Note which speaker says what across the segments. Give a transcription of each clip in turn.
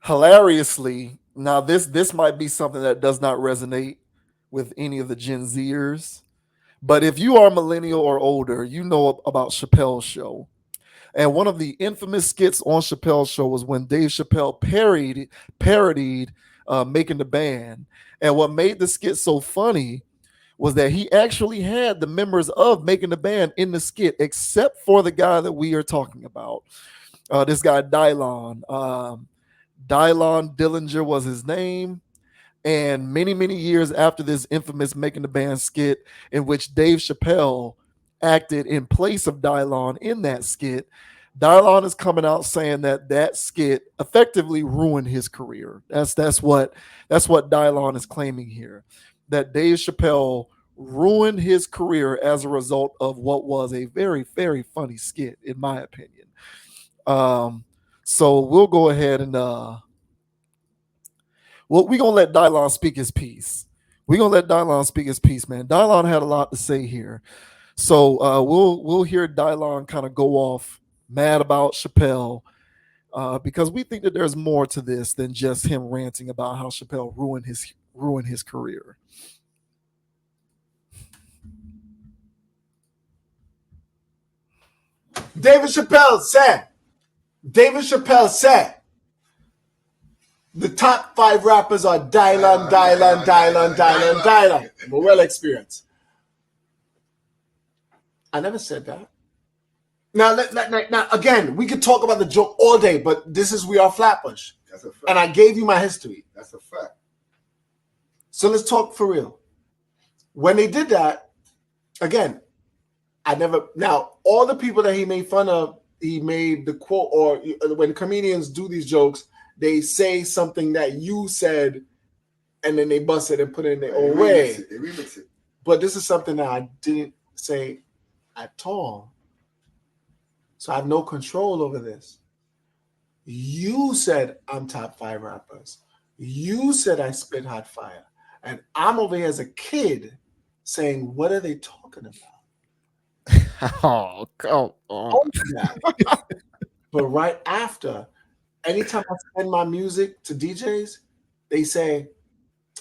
Speaker 1: Hilariously, now this might be something that does not resonate with any of the Gen Zers, but if you are millennial or older, you know about Chappelle's show. And one of the infamous skits on Chappelle's show was when Dave Chappelle parodied "Making the Band." And what made the skit so funny was that he actually had the members of Making the Band in the skit, except for the guy that we are talking about. This guy Dylon. Dylon Dillinger was his name. And many years after this infamous Making the Band skit, in which Dave Chappelle acted in place of Dylon in that skit, Dylon is coming out saying that that skit effectively ruined his career. That's what Dylon is claiming here. That Dave Chappelle ruined his career as a result of what was a very funny skit, in my opinion. Um, so we'll go ahead and we're gonna let Dylon speak his piece. We're gonna let Dylon speak his piece, man. Dylon had a lot to say here. So we'll hear Dylon kind of go off mad about Chappelle because we think that there's more to this than just him ranting about how Chappelle ruined his career.
Speaker 2: David Chappelle said, David Chappelle said, the top 5 rappers are Dylan. We're well experienced. I never said that. Now, now, again, we could talk about the joke all day, but this is We Are Flatbush.
Speaker 3: That's a fact.
Speaker 2: And I gave you my history.
Speaker 3: That's a fact.
Speaker 2: So let's talk for real. When they did that, again, now, all the people that he made fun of, he made the quote, or when comedians do these jokes, they say something that you said, and then they bust it and put it in their own way.
Speaker 3: They remix it.
Speaker 2: But this is something that I didn't say at all. So I have no control over this. You said I'm top 5 rappers. You said I spit hot fire. And I'm over here as a kid saying, what are they talking about?
Speaker 1: Oh, come on.
Speaker 2: But right after, anytime I send my music to DJs, they say,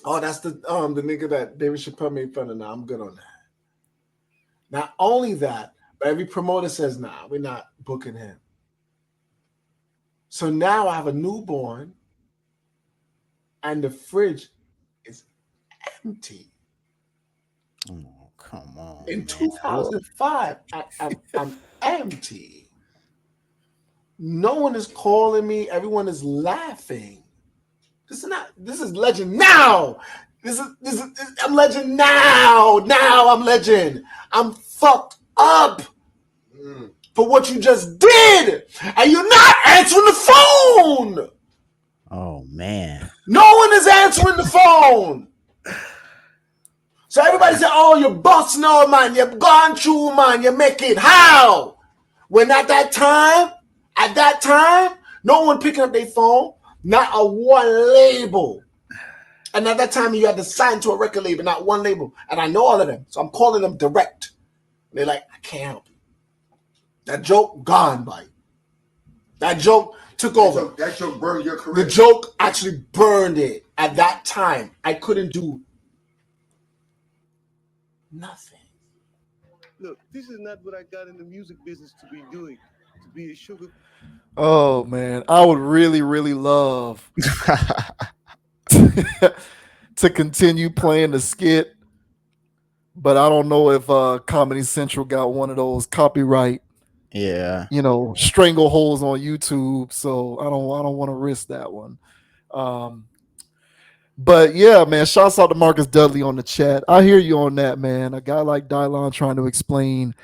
Speaker 2: "Oh, that's the nigga that David Chappelle made fun of." Now I'm good on that. Not only that, but every promoter says, "Nah, we're not booking him." So now I have a newborn, and the fridge is empty.
Speaker 4: Oh, come on.
Speaker 2: In
Speaker 4: Man.
Speaker 2: 2005, I'm empty. No one is calling me. Everyone is laughing. This is legend now. I'm legend now. Now I'm legend. I'm fucked up for what you just did. And you're not answering the phone.
Speaker 4: Oh, man.
Speaker 2: No one is answering the phone. So everybody say, "Oh, you're busting out, man. You've gone through, man. You make it." How? When at that time, no one picking up their phone, not a one label. And at that time, you had to sign to a record label, not one label. And I know all of them, so I'm calling them direct. And they're like, "I can't help you. That joke gone, by. That joke took over.
Speaker 3: That joke burned your career.
Speaker 2: The joke actually burned it. At that time, I couldn't do nothing."
Speaker 5: Look, this is not what I got in the music business to be doing, to be a sugar.
Speaker 1: Oh man, I would really love to continue playing the skit, but I don't know if Comedy Central got one of those copyright,
Speaker 4: Yeah.
Speaker 1: strangleholds on YouTube. So I don't want to risk that one. But yeah, man, shouts out to Marcus Dudley on the chat. I hear you on that, man. A guy like Dylon trying to explain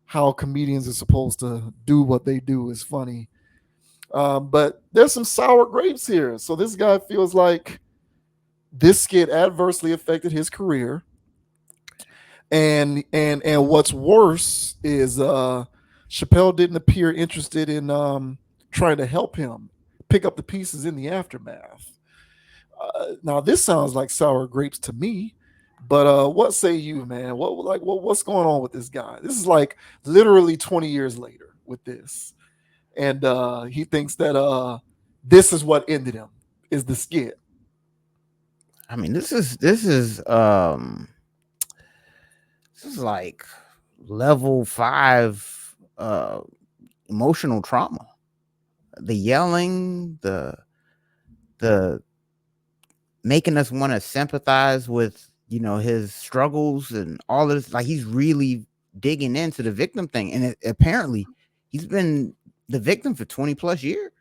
Speaker 1: how comedians are supposed to do what they do is funny. But there's some sour grapes here. So this guy feels like this skit adversely affected his career. And what's worse is Chappelle didn't appear interested in trying to help him pick up the pieces in the aftermath. Now this sounds like sour grapes to me, but what say you, man? What's going on with this guy? This is like literally 20 years later with this, and he thinks that this is what ended him. is the skit.
Speaker 4: I mean, this is like level 5 emotional trauma. The yelling, the making us want to sympathize with, his struggles and all of this. Like, he's really digging into the victim thing, and apparently he's been the victim for 20 plus years,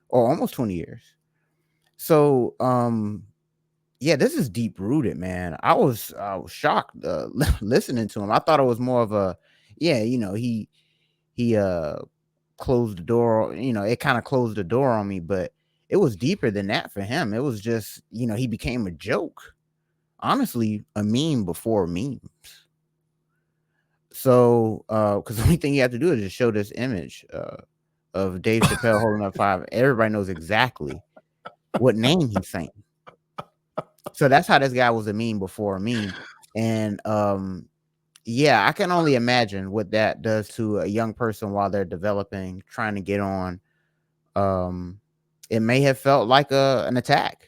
Speaker 4: or almost 20 years. So yeah, this is deep rooted, man. I was shocked listening to him. I thought it was more of a, yeah, he closed the door, it kind of closed the door on me, but it was deeper than that for him. It was just, he became a joke. Honestly, a meme before memes. So because the only thing you have to do is just show this image of Dave Chappelle holding up 5. Everybody knows exactly what name he's saying. So that's how this guy was a meme before a meme. And yeah, I can only imagine what that does to a young person while they're developing, trying to get on. It may have felt like an attack.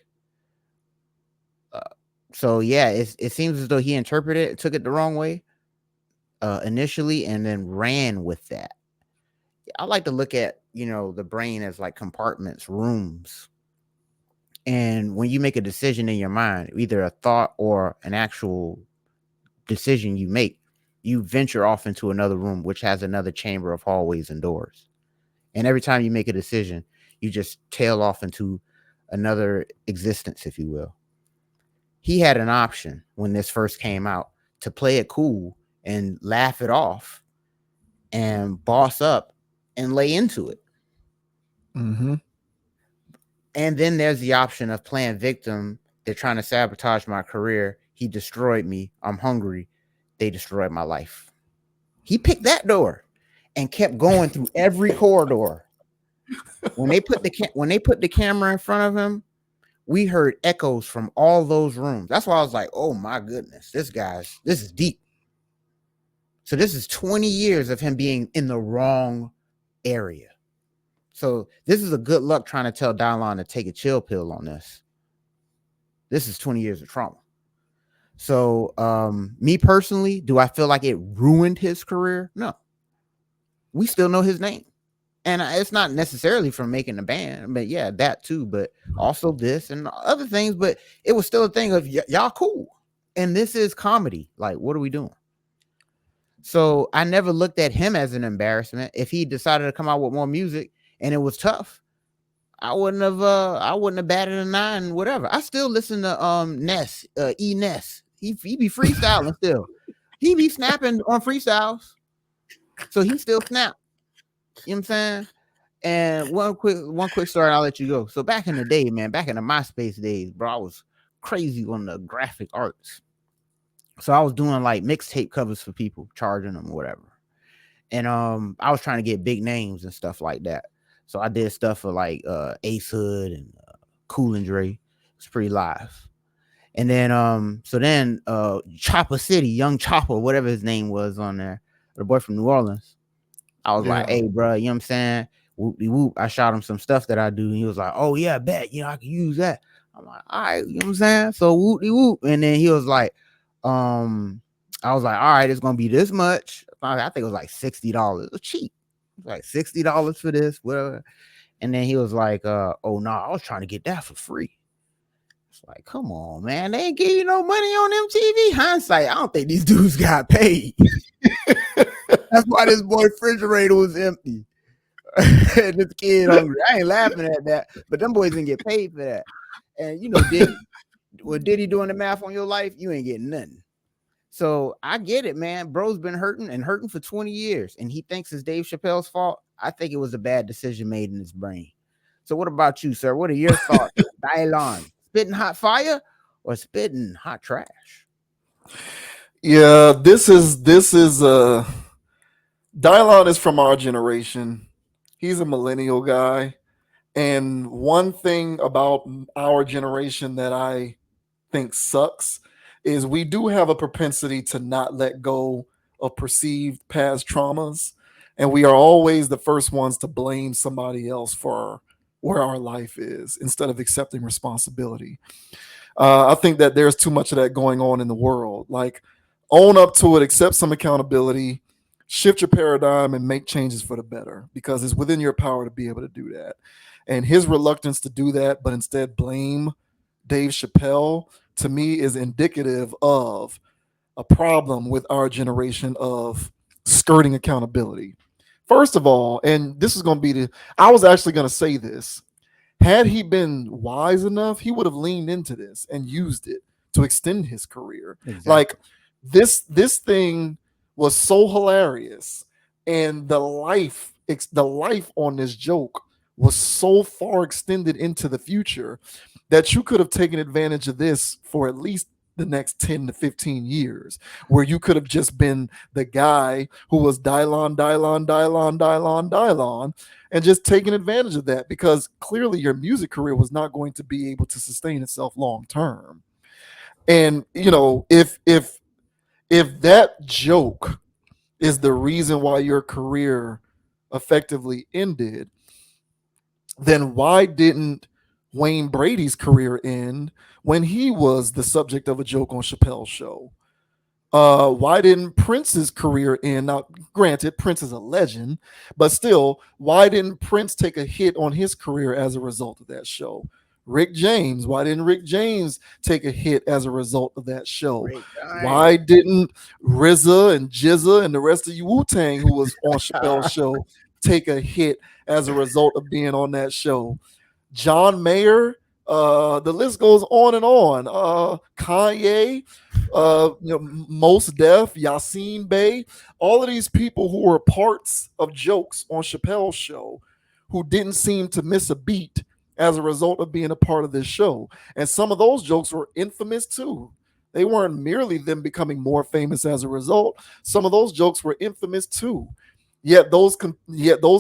Speaker 4: So yeah, it seems as though he interpreted it, took it the wrong way initially, and then ran with that. I like to look at, the brain as like compartments, rooms. And when you make a decision in your mind, either a thought or an actual decision you make, you venture off into another room, which has another chamber of hallways and doors. And every time you make a decision, you just tail off into another existence, if you will. He had an option when this first came out to play it cool and laugh it off and boss up and lay into it.
Speaker 1: Mm-hmm.
Speaker 4: And then there's the option of playing victim. They're trying to sabotage my career. He destroyed me. I'm hungry. They destroyed my life. He picked that door and kept going through every corridor. When they put the camera in front of him, we heard echoes from all those rooms. That's why I was like, oh my goodness, this is deep. So this is 20 years of him being in the wrong area. So this is a good luck trying to tell Dylon to take a chill pill on this. This is 20 years of trauma. So me personally, do I feel like it ruined his career? No. We still know his name. And it's not necessarily from making the band, but yeah, that too. But also this and other things. But it was still a thing of y'all cool. And this is comedy. Like, what are we doing? So I never looked at him as an embarrassment. If he decided to come out with more music and it was tough, I wouldn't have batted an eye and whatever. I still listen to Ness, Ness. He be freestyling still. He be snapping on freestyles. So he still snap. You know what I'm saying? And one quick story, I'll let you go. So back in the day, man, back in the MySpace days, bro, I was crazy on the graphic arts. So I was doing like mixtape covers for people, charging them or whatever. And I was trying to get big names and stuff like that. So I did stuff for like Ace Hood and Cool and Dre. It was pretty live. And then Chopper City, Young Chopper, whatever his name was on there, the boy from New Orleans. I was like, hey, bro, you know what I'm saying? Whoop. I shot him some stuff that I do. And he was like, oh, yeah, bet. I can use that. I'm like, all right, you know what I'm saying? So whoop. And then he was like, I was like, all right, it's going to be this much. I think it was like $60. It was cheap. It was like $60 for this, whatever. And then he was like, oh, no, I was trying to get that for free. It's like, come on, man. They ain't give you no money on MTV. Hindsight, I don't think these dudes got paid. That's why this boy refrigerator was empty. This kid hungry. I ain't laughing at that, but them boys didn't get paid for that. And Diddy doing the math on your life, you ain't getting nothing. So I get it, man. Bro's been hurting for 20 years, and he thinks it's Dave Chappelle's fault. I think it was a bad decision made in his brain. So what about you, sir? What are your thoughts? Dylon, spitting hot fire or spitting hot trash?
Speaker 1: Yeah, this is Dylon is from our generation. He's a millennial guy. And one thing about our generation that I think sucks is we do have a propensity to not let go of perceived past traumas. And we are always the first ones to blame somebody else for where our life is instead of accepting responsibility. I think that there's too much of that going on in the world. Like, own up to it, accept some accountability, shift your paradigm, and make changes for the better because it's within your power to be able to do that. And his reluctance to do that, but instead blame Dave Chappelle, to me is indicative of a problem with our generation of skirting accountability. First of all, and this is going to be I was actually going to say this. Had he been wise enough, he would have leaned into this and used it to extend his career.
Speaker 4: Exactly.
Speaker 1: Like, this thing was so hilarious, and the life on this joke was so far extended into the future that you could have taken advantage of this for at least the next 10 to 15 years, where you could have just been the guy who was Dylon, Dylon, Dylon, Dylon, Dylon, and just taking advantage of that because clearly your music career was not going to be able to sustain itself long term. And if that joke is the reason why your career effectively ended, then why didn't Wayne Brady's career end when he was the subject of a joke on Chappelle's show? Why didn't Prince's career end? Now, granted, Prince is a legend, but still, why didn't Prince take a hit on his career as a result of that show? Rick James, why didn't Rick James take a hit as a result of that show? Why didn't RZA and Jizza and the rest of you Wu-Tang who was on Chappelle's show take a hit as a result of being on that show? John Mayer, the list goes on and on. Kanye, Mos Def, Yassine Bey, all of these people who were parts of jokes on Chappelle's show who didn't seem to miss a beat as a result of being a part of this show. And some of those jokes were infamous too. They weren't merely them becoming more famous as a result. Some of those jokes were infamous too. Yet those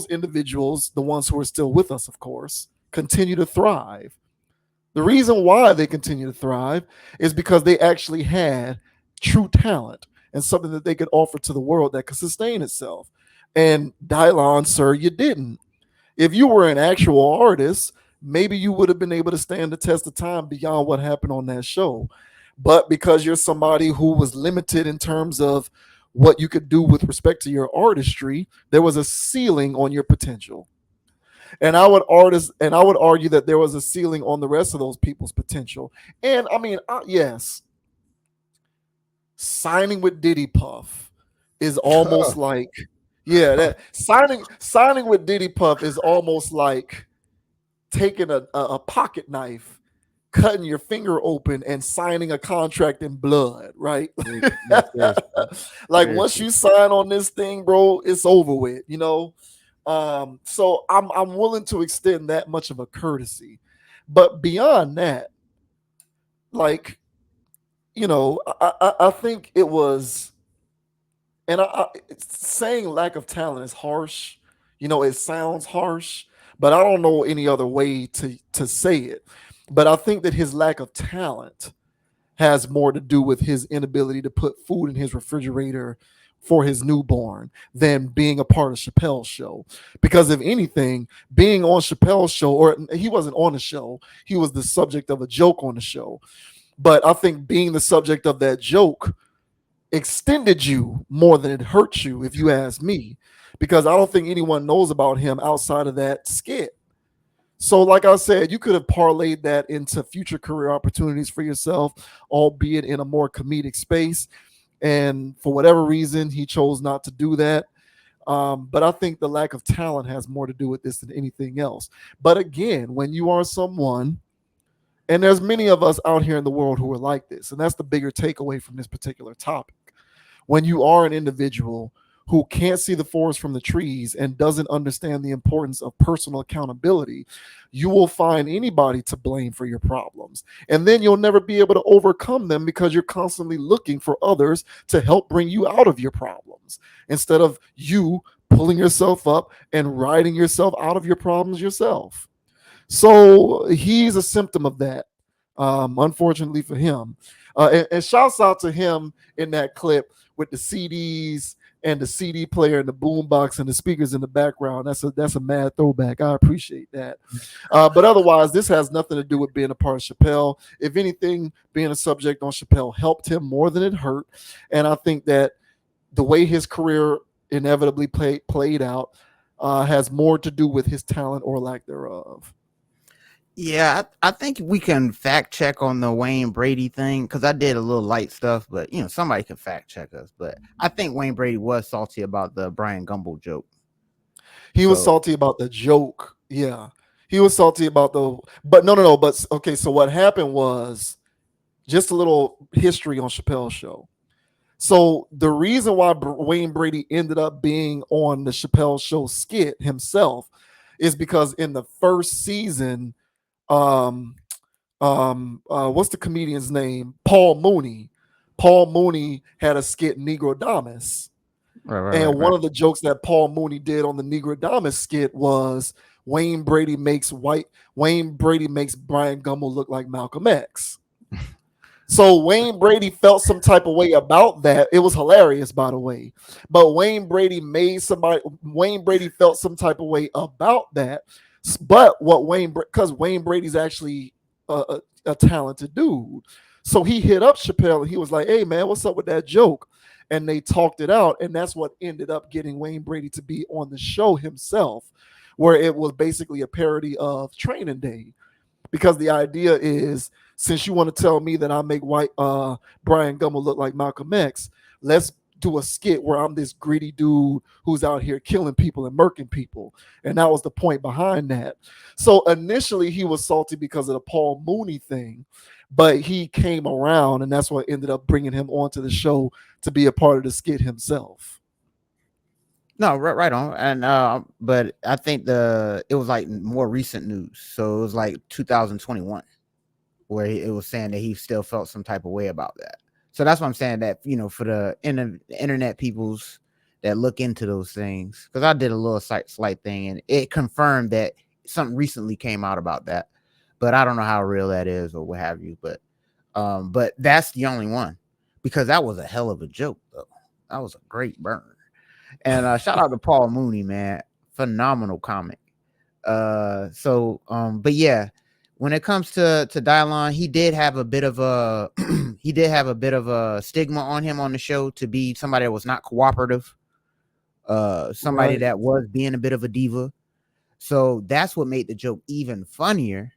Speaker 1: individuals, the ones who are still with us, of course, continue to thrive. The reason why they continue to thrive is because they actually had true talent and something that they could offer to the world that could sustain itself. And Dylon, sir, you didn't. If you were an actual artist, maybe you would have been able to stand the test of time beyond what happened on that show. But because you're somebody who was limited in terms of what you could do with respect to your artistry, there was a ceiling on your potential. And I would argue that there was a ceiling on the rest of those people's potential. And I mean, yes, signing with Diddy Puff is almost like, that signing with Diddy Puff is almost like taking a pocket knife, cutting your finger open, and signing a contract in blood, right? Like once you sign on this thing, bro, it's over with, So I'm willing to extend that much of a courtesy, but beyond that, like, I think it was, and saying lack of talent is harsh. It sounds harsh, but I don't know any other way to say it. But I think that his lack of talent has more to do with his inability to put food in his refrigerator for his newborn than being a part of Chappelle's show. Because if anything, being on Chappelle's show, or he wasn't on the show, he was the subject of a joke on the show. But I think being the subject of that joke extended you more than it hurt you, if you ask me, because I don't think anyone knows about him outside of that skit. So, like I said, you could have parlayed that into future career opportunities for yourself, albeit in a more comedic space. And for whatever reason, he chose not to do that. But I think the lack of talent has more to do with this than anything else. But again, when you are someone, and there's many of us out here in the world who are like this, and that's the bigger takeaway from this particular topic. When you are an individual who can't see the forest from the trees and doesn't understand the importance of personal accountability, you will find anybody to blame for your problems. And then you'll never be able to overcome them because you're constantly looking for others to help bring you out of your problems instead of you pulling yourself up and riding yourself out of your problems yourself. So he's a symptom of that, unfortunately for him. And shouts out to him in that clip with the CDs and the CD player and the boombox and the speakers in the background. That's a mad throwback. I appreciate that. But otherwise, this has nothing to do with being a part of Chappelle. If anything, being a subject on Chappelle helped him more than it hurt. And I think that the way his career inevitably played out has more to do with his talent or lack thereof.
Speaker 4: Yeah, I think we can fact check on the Wayne Brady thing because I did a little light stuff, but somebody can fact check us. But I think Wayne Brady was salty about the Brian Gumble joke.
Speaker 1: He was salty about the joke. Yeah. He was salty about but no. But okay, so what happened was just a little history on Chappelle's show. So the reason why Wayne Brady ended up being on the Chappelle show skit himself is because in the first season, what's the comedian's name? Paul Mooney. Paul Mooney had a skit Negrodamus. And one of the jokes that Paul Mooney did on the Negrodamus skit was Wayne Brady makes Brian Gumbel look like Malcolm X. So Wayne Brady felt some type of way about that. It was hilarious, by the way. But Wayne Brady felt some type of way about that. But because Wayne Brady's actually a talented dude. So he hit up Chappelle and he was like, "Hey man, what's up with that joke?" And they talked it out. And that's what ended up getting Wayne Brady to be on the show himself, where it was basically a parody of Training Day. Because the idea is, since you want to tell me that I make Brian Gumbel look like Malcolm X, let's do a skit where I'm this greedy dude who's out here killing people and murking people. And that was the point behind that. So initially he was salty because of the Paul Mooney thing, but he came around and that's what ended up bringing him onto the show to be a part of the skit himself.
Speaker 4: No, right on. And but I think it was like more recent news. So it was like 2021 where it was saying that he still felt some type of way about that. So that's what I'm saying, that for the internet peoples that look into those things, because I did a little slight thing and it confirmed that something recently came out about that, but I don't know how real that is or what have you. But that's the only one, because that was a hell of a joke though. That was a great burn. And shout out to Paul Mooney, man. Phenomenal comic. But yeah, when it comes to Dylon, he did have a bit of a stigma on him on the show to be somebody that was not cooperative, somebody that was being a bit of a diva. So that's what made the joke even funnier,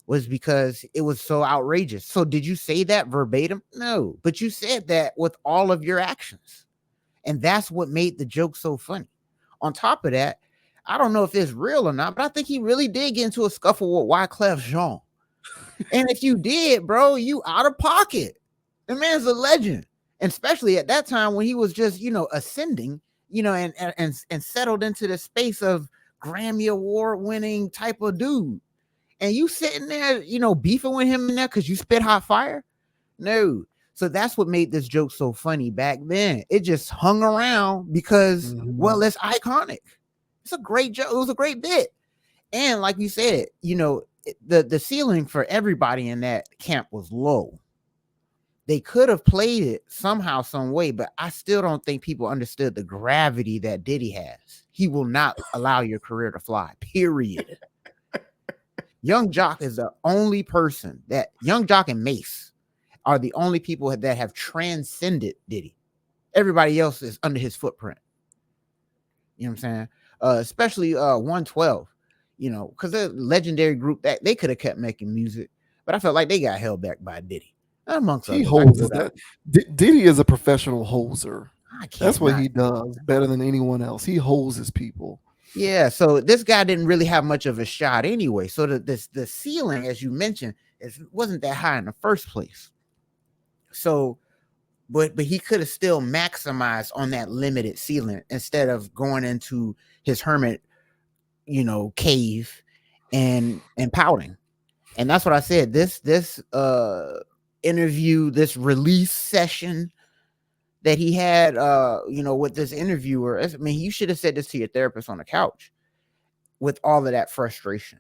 Speaker 4: was because it was so outrageous. So did you say that verbatim? No, but you said that with all of your actions. And that's what made the joke so funny. On top of that, I don't know if it's real or not, but I think he really did get into a scuffle with Wyclef Jean. And if you did, bro, you out of pocket. The man's a legend. And especially at that time when he was just, ascending, and settled into the space of Grammy Award winning type of dude. And you sitting there, beefing with him in there because you spit hot fire? No. So that's what made this joke so funny back then. It just hung around because, well, it's iconic. It's a great joke. It was a great bit. And like you said, the ceiling for everybody in that camp was low. They could have played it somehow, some way, but I still don't think people understood the gravity that Diddy has. He will not allow your career to fly, period. Young Jock is the only person that Young Jock and Mace are the only people that have transcended Diddy. Everybody else is under his footprint. You know what I'm saying? Especially 112, because they're a legendary group that they could have kept making music, but I felt like they got held back by Diddy. Amongst
Speaker 1: He
Speaker 4: others.
Speaker 1: hoses that. Diddy is a professional hoser. That's what he does better than anyone else. He hoses people.
Speaker 4: Yeah, so this guy didn't really have much of a shot anyway. So the ceiling, as you mentioned, wasn't that high in the first place. So, but he could have still maximized on that limited ceiling instead of going into his hermit, cave and pouting. And that's what I said. This interview, this release session that he had, with this interviewer. I mean, you should have said this to your therapist on the couch. With all of that frustration,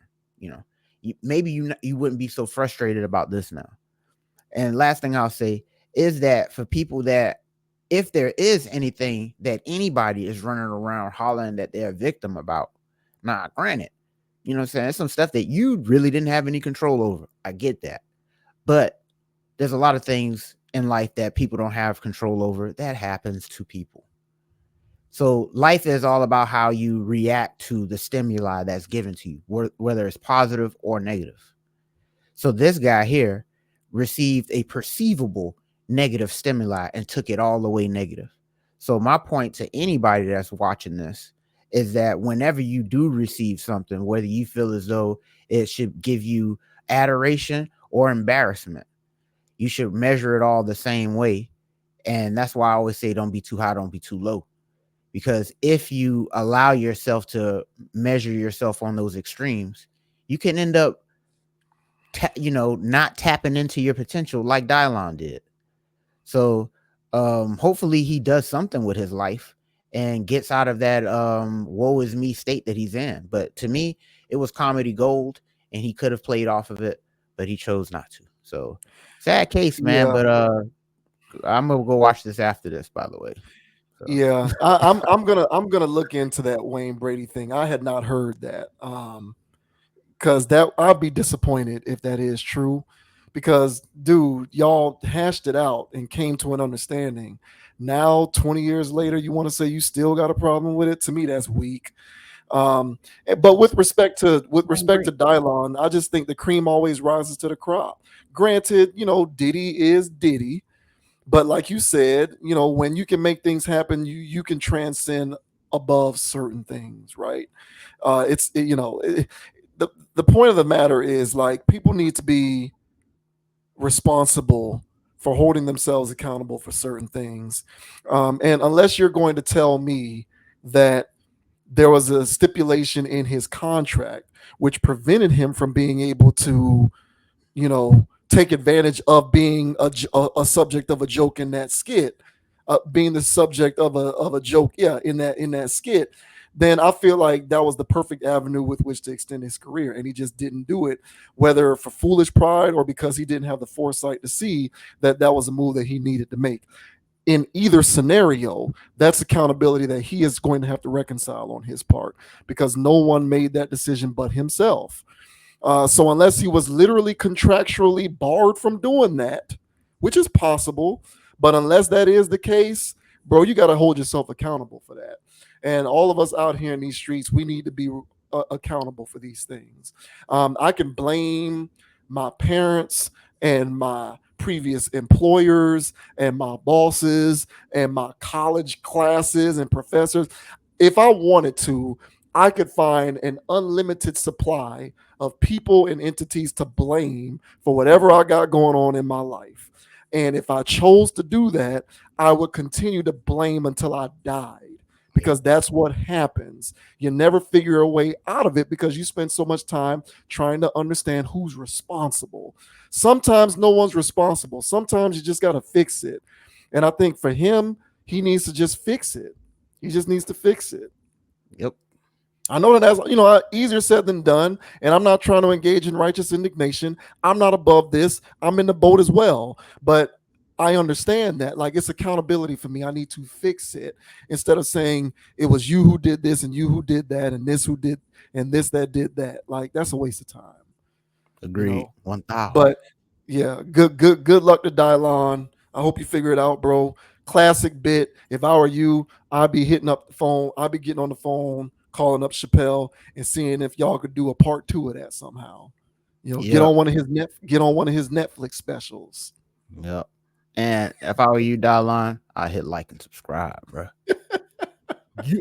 Speaker 4: maybe you wouldn't be so frustrated about this now. And last thing I'll say is that for people that if there is anything that anybody is running around hollering that they're a victim about, nah, granted, you know what I'm saying? There's some stuff that you really didn't have any control over. I get that. But there's a lot of things in life that people don't have control over that happens to people. So life is all about how you react to the stimuli that's given to you, whether it's positive or negative. So this guy here received a perceivable negative stimuli and took it all the way negative. So my point to anybody that's watching this is that whenever you do receive something, whether you feel as though it should give you adoration or embarrassment, you should measure it all the same way. And that's why I always say don't be too high, don't be too low. Because if you allow yourself to measure yourself on those extremes, you can end up not tapping into your potential like Dylon did. So hopefully he does something with his life and gets out of that woe is me state that he's in. But to me, it was comedy gold and he could have played off of it, but he chose not to. So sad case, man.
Speaker 1: Yeah.
Speaker 4: But I'm gonna go watch this after this, by the way. So.
Speaker 1: Yeah, I'm gonna look into that Wayne Brady thing. I had not heard that. Because that I'd be disappointed if that is true. Because dude, y'all hashed it out and came to an understanding. Now, 20 years later, you want to say you still got a problem with it? To me, that's weak. But with respect to Dylon, I just think the cream always rises to the crop. Granted, Diddy is Diddy, but like you said, when you can make things happen, you can transcend above certain things, right? The point of the matter is, like, people need to be responsible for holding themselves accountable for certain things. And unless you're going to tell me that there was a stipulation in his contract which prevented him from being able to, take advantage of being a subject of a joke in that skit, being the subject of a joke, yeah, in that skit, then I feel like that was the perfect avenue with which to extend his career, and he just didn't do it, whether for foolish pride or because he didn't have the foresight to see that that was a move that he needed to make. In either scenario, that's accountability that he is going to have to reconcile on his part, because no one made that decision but himself. So unless he was literally contractually barred from doing that, which is possible, but unless that is the case, bro, you got to hold yourself accountable for that. And all of us out here in these streets, we need to be accountable for these things. I can blame my parents and my previous employers and my bosses and my college classes and professors. If I wanted to, I could find an unlimited supply of people and entities to blame for whatever I got going on in my life. And if I chose to do that, I would continue to blame until I died, because that's what happens. You never figure a way out of it because you spend so much time trying to understand who's responsible. Sometimes no one's responsible. Sometimes you just got to fix it. And I think for him, he needs to just fix it. He just needs to fix it.
Speaker 4: Yep.
Speaker 1: I know that that's easier said than done, and I'm not trying to engage in righteous indignation. I'm not above this. I'm in the boat as well, but I understand that, like, it's accountability for me. I need to fix it instead of saying it was you who did this and you who did that and this who did and this that did that. Like, that's a waste of time.
Speaker 4: Agreed. 1,000.
Speaker 1: But yeah, good luck to Dylon. I hope you figure it out, bro. Classic bit. If I were you, I'd be hitting up the phone. I'd be getting on the phone, calling up Chappelle and seeing if y'all could do a part 2 of that somehow. Get on one of his Netflix specials.
Speaker 4: Yep. And if I were you, Dylon, I'd hit like and subscribe, bro. Yeah.